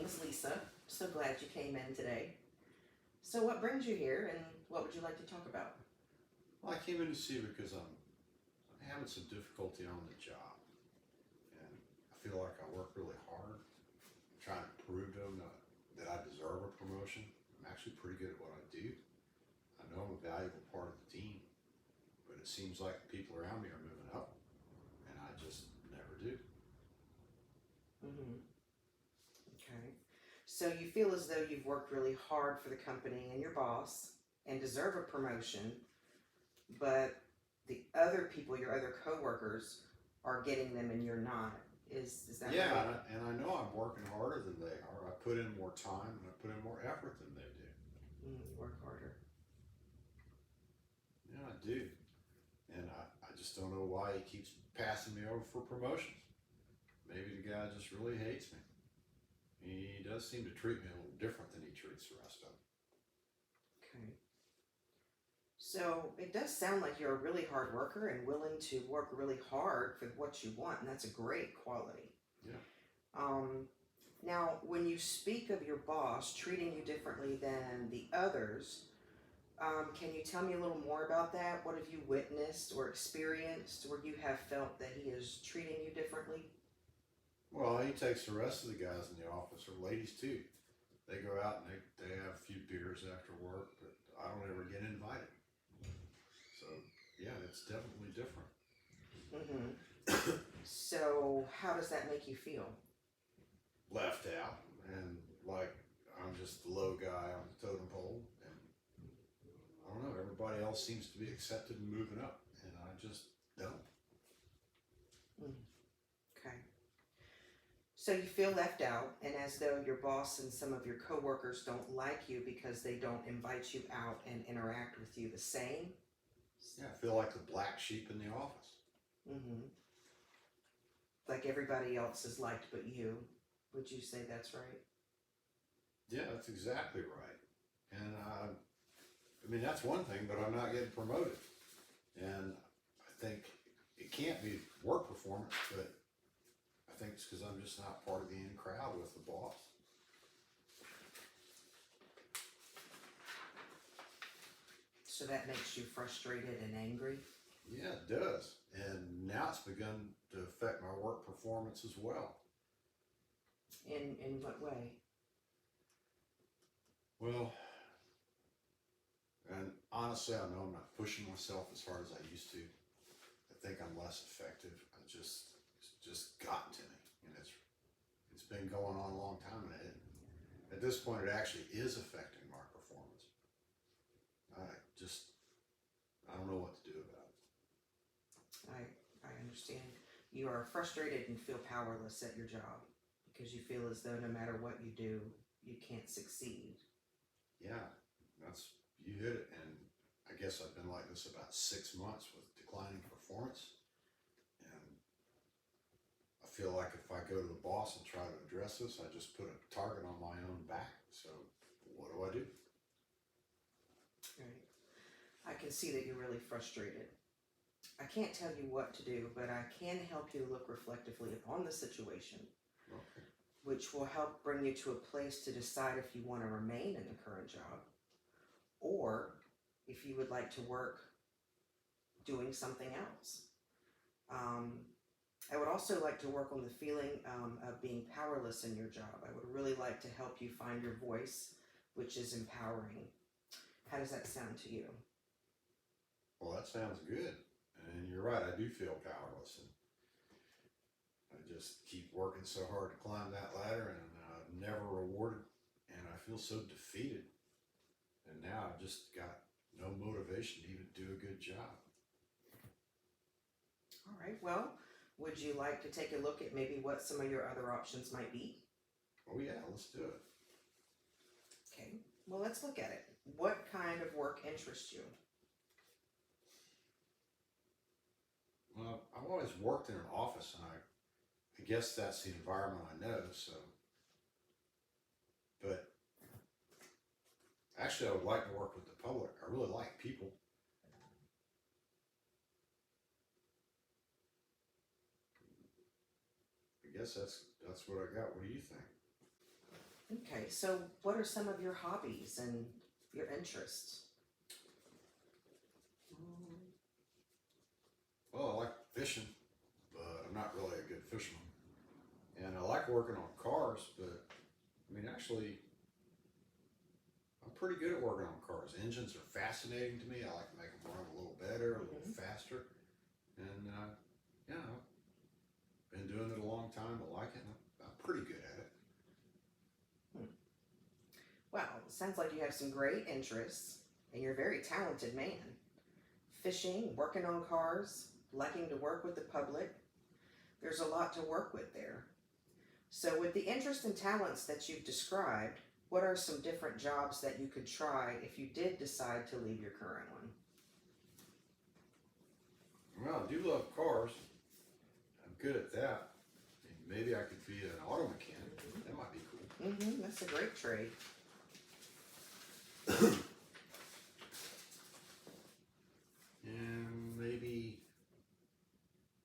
name's Lisa. So glad you came in today. So what brings you here and what would you like to talk about? Well, I came in to see because I'm having some difficulty on the job, and I feel like I work really hard. I'm trying to prove to them that I deserve a promotion. I'm actually pretty good at what I do. I know I'm a valuable part of the team, but it seems like the people around me are moving up, and I just never do. Okay. So you feel as though you've worked really hard for the company and your boss and deserve a promotion, but the other people, your other coworkers, are getting them and you're not. Is that Yeah, right? and I know I'm working harder than they are. I put in more time and I put in more effort than they do. Work harder. Yeah, I do. And I just don't know why he keeps passing me over for promotions. Maybe the guy just really hates me. He does seem to treat me a little different than he treats the rest of them. Okay. So it does sound like you're a really hard worker and willing to work really hard for what you want, and that's a great quality. Yeah. Now, when you speak of your boss treating you differently than the others, can you tell me a little more about that? What have you witnessed or experienced where you have felt that he is treating you differently? Well, he takes the rest of the guys in the office, or ladies too. They go out and they have a few beers after work, but I don't ever get invited. So, yeah, it's definitely different. So, how does that make you feel? Left out, and like I'm just the low guy on the totem pole, and I don't know, everybody else seems to be accepted and moving up, and I just don't. Okay. So you feel left out, and as though your boss and some of your coworkers don't like you because they don't invite you out and interact with you the same? Yeah, I feel like the black sheep in the office. Like everybody else is liked but you. Would you say that's right? Yeah, that's exactly right. And I mean, that's one thing, but I'm not getting promoted. And I think it can't be work performance, but I think it's because I'm just not part of the in crowd with the boss. So that makes you frustrated and angry? Yeah, it does. And now it's begun to affect my work performance as well. In what way? Well, and honestly, I know I'm not pushing myself as hard as I used to. I think I'm less effective. It's just gotten to me, and it's been going on a long time, and at this point, it actually is affecting my performance. I don't know what to do about it. I understand. You are frustrated and feel powerless at your job because you feel as though no matter what you do, you can't succeed. Yeah, you hit it, and I guess I've been like this about 6 months with declining performance, and I feel like if I go to the boss and try to address this, I just put a target on my own back. So what do I do? Right. I can see that you're really frustrated. I can't tell you what to do, but I can help you look reflectively upon the situation, Okay. which will help bring you to a place to decide if you want to remain in the current job or if you would like to work doing something else. I would also like to work on the feeling of being powerless in your job. I would really like to help you find your voice, which is empowering. How does that sound to you? Well, that sounds good. And you're right, I do feel powerless. And I just keep working so hard to climb that ladder, and I'm never rewarded. And I feel so defeated. And now I've just got no motivation to even do a good job. All right, well, would you like to take a look at maybe what some of your other options might be? Oh yeah, let's do it. Okay, well, let's look at it. What kind of work interests you? Well, I've always worked in an office, and I guess that's the environment I know, so. But actually, I would like to work with the public. I really like people. I guess that's what I got. What do you think? Okay, so what are some of your hobbies and your interests? Well, I like fishing, but I'm not really a good fisherman. And I like working on cars, but I mean, actually, I'm pretty good at working on cars. Engines are fascinating to me. I like to make them run a little better, a little faster. And yeah, I've been doing it a long time. I like it. And I'm pretty good at it. Well, sounds like you have some great interests and you're a very talented man. Fishing, working on cars, liking to work with the public. There's a lot to work with there. So with the interest and talents that you've described, what are some different jobs that you could try if you did decide to leave your current one? Well, I do love cars. I'm good at that. Maybe I could be an auto mechanic. That might be cool. That's a great trade. And maybe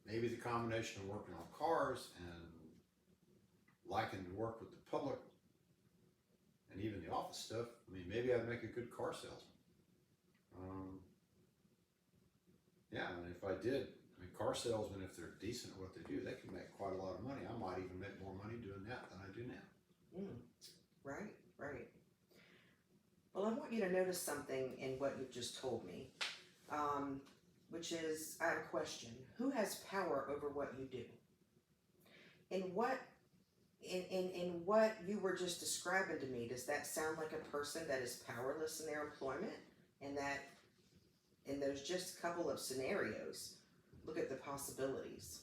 the combination of working on cars and liking to work with the public and even the office stuff. I mean, maybe I'd make a good car salesman. Yeah, and if I did, I mean, car salesmen, if they're decent at what they do, they can make quite a lot of money. I might even make more money doing that than I do now. Right, right. Well, I want you to notice something in what you've just told me, which is, I have a question. Who has power over what you do? In what you were just describing to me, does that sound like a person that is powerless in their employment? And that in those just couple of scenarios, look at the possibilities.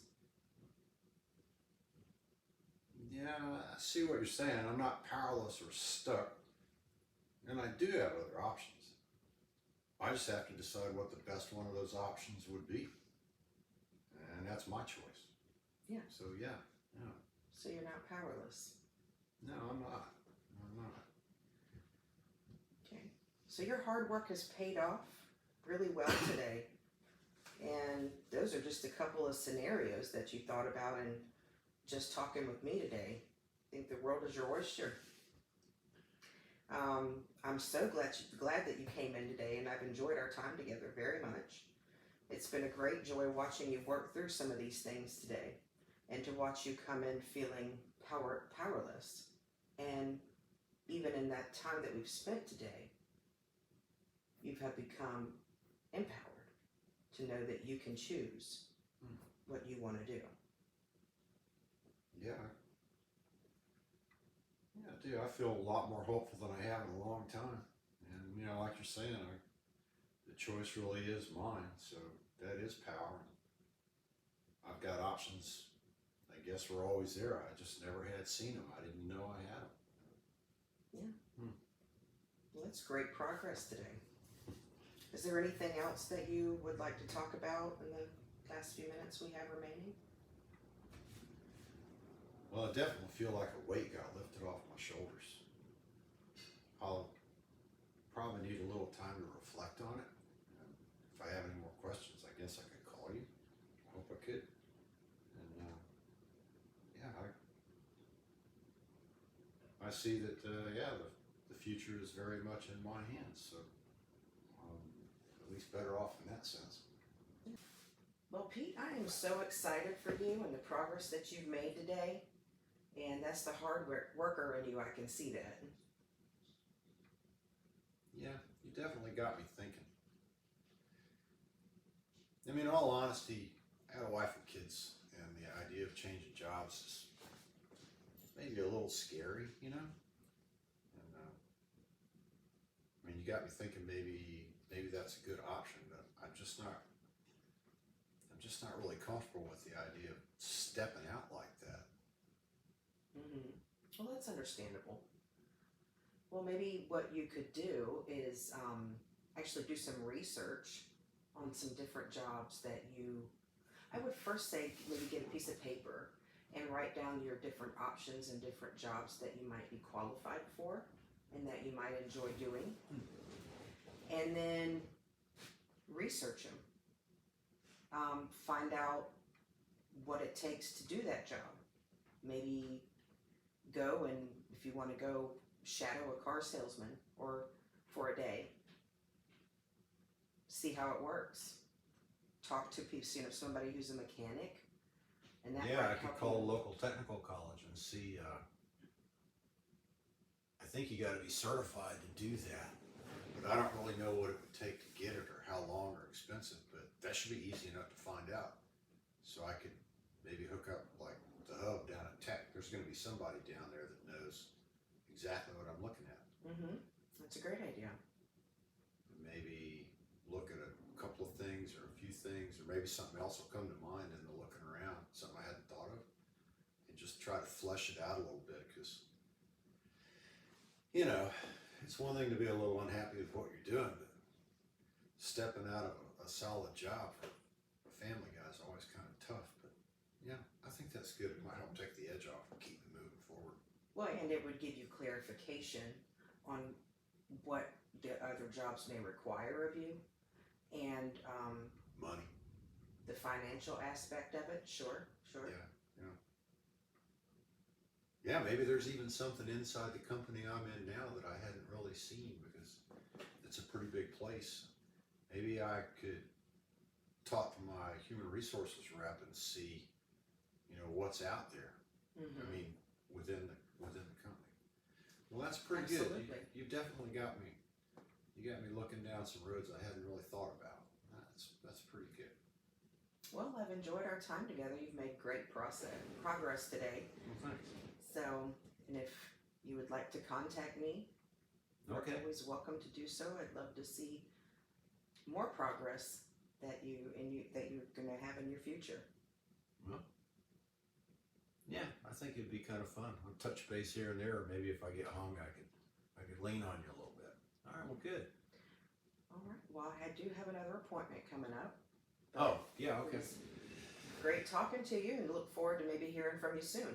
Yeah, I see what you're saying. I'm not powerless or stuck. And I do have other options. I just have to decide what the best one of those options would be. And that's my choice. Yeah. So yeah. So you're not powerless. No, I'm not. I'm not. Okay. So your hard work has paid off really well today. And those are just a couple of scenarios that you thought about in just talking with me today. I think the world is your oyster. I'm so glad that you came in today, and I've enjoyed our time together very much. It's been a great joy watching you work through some of these things today, and to watch you come in feeling powerless. And even in that time that we've spent today, you have become empowered to know that you can choose what you want to do. Yeah. Yeah, I do. I feel a lot more hopeful than I have in a long time. And, you know, like you're saying, the choice really is mine. So that is power. I've got options. I guess we're always there. I just never had seen them. I didn't know I had them. Yeah. Well, that's great progress today. Is there anything else that you would like to talk about in the last few minutes we have remaining? Well, I definitely feel like a weight got lifted off my shoulders. I'll probably need a little time to reflect on it. If I have any more questions, I guess I could call you. I hope I could. And yeah, I see that, the future is very much in my hands. So at least better off in that sense. Well, Pete, I am so excited for you and the progress that you've made today. And that's the hard worker in you, I can see that. Yeah, you definitely got me thinking. I mean, in all honesty, I had a wife and kids, and the idea of changing jobs is maybe a little scary, you know? And I mean, you got me thinking maybe that's a good option, but I'm just not really comfortable with the idea of stepping out like that. Well, that's understandable. Well, maybe what you could do is actually do some research on some different jobs that I would first say maybe get a piece of paper and write down your different options and different jobs that you might be qualified for and that you might enjoy doing. And then research them. Find out what it takes to do that job. Maybe go and if you want to go shadow a car salesman or for a day, see how it works. Talk to people, somebody who's a mechanic, and that Yeah, might I could help call a you. local technical college and see, I think you gotta be certified to do that. But I don't really know what it would take to get it or how long or expensive, but that should be easy enough to find out. So I could maybe hook up like the hub down at Tech. There's gonna be somebody down there that knows exactly what I'm looking at. That's a great idea. And maybe look at a couple of things or a few things, or maybe something else will come to mind in the looking around, something I hadn't thought of, and just try to flesh it out a little bit, because, you know, it's one thing to be a little unhappy with what you're doing, but stepping out of a solid job for a family guy is always kind of tough. But yeah, I think that's good. It might help take the edge off and keep me moving forward. Well, and it would give you clarification on what the other jobs may require of you, and Money. the financial aspect of it. Sure. Yeah, maybe there's even something inside the company I'm in now that I hadn't really seen, because it's a pretty big place. Maybe I could talk to my human resources rep and see, what's out there. I mean, within the company. Well, that's pretty Absolutely. good. You definitely got me. You got me looking down some roads I hadn't really thought about. That's pretty good. Well, I've enjoyed our time together. You've made great progress today. Well, thanks. So, and if you would like to contact me, you're Okay. always welcome to do so. I'd love to see more progress that you're going to have in your future. Well, yeah, I think it'd be kind of fun. I'll touch base here and there, or maybe if I get hung, I could lean on you a little bit. All right, well, good. All right. Well, I do have another appointment coming up. Oh, yeah, It okay. was great talking to you, and look forward to maybe hearing from you soon.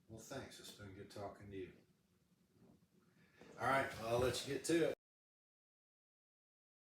Well, thanks. It's been good talking to you. All right, well, I'll let you get to it.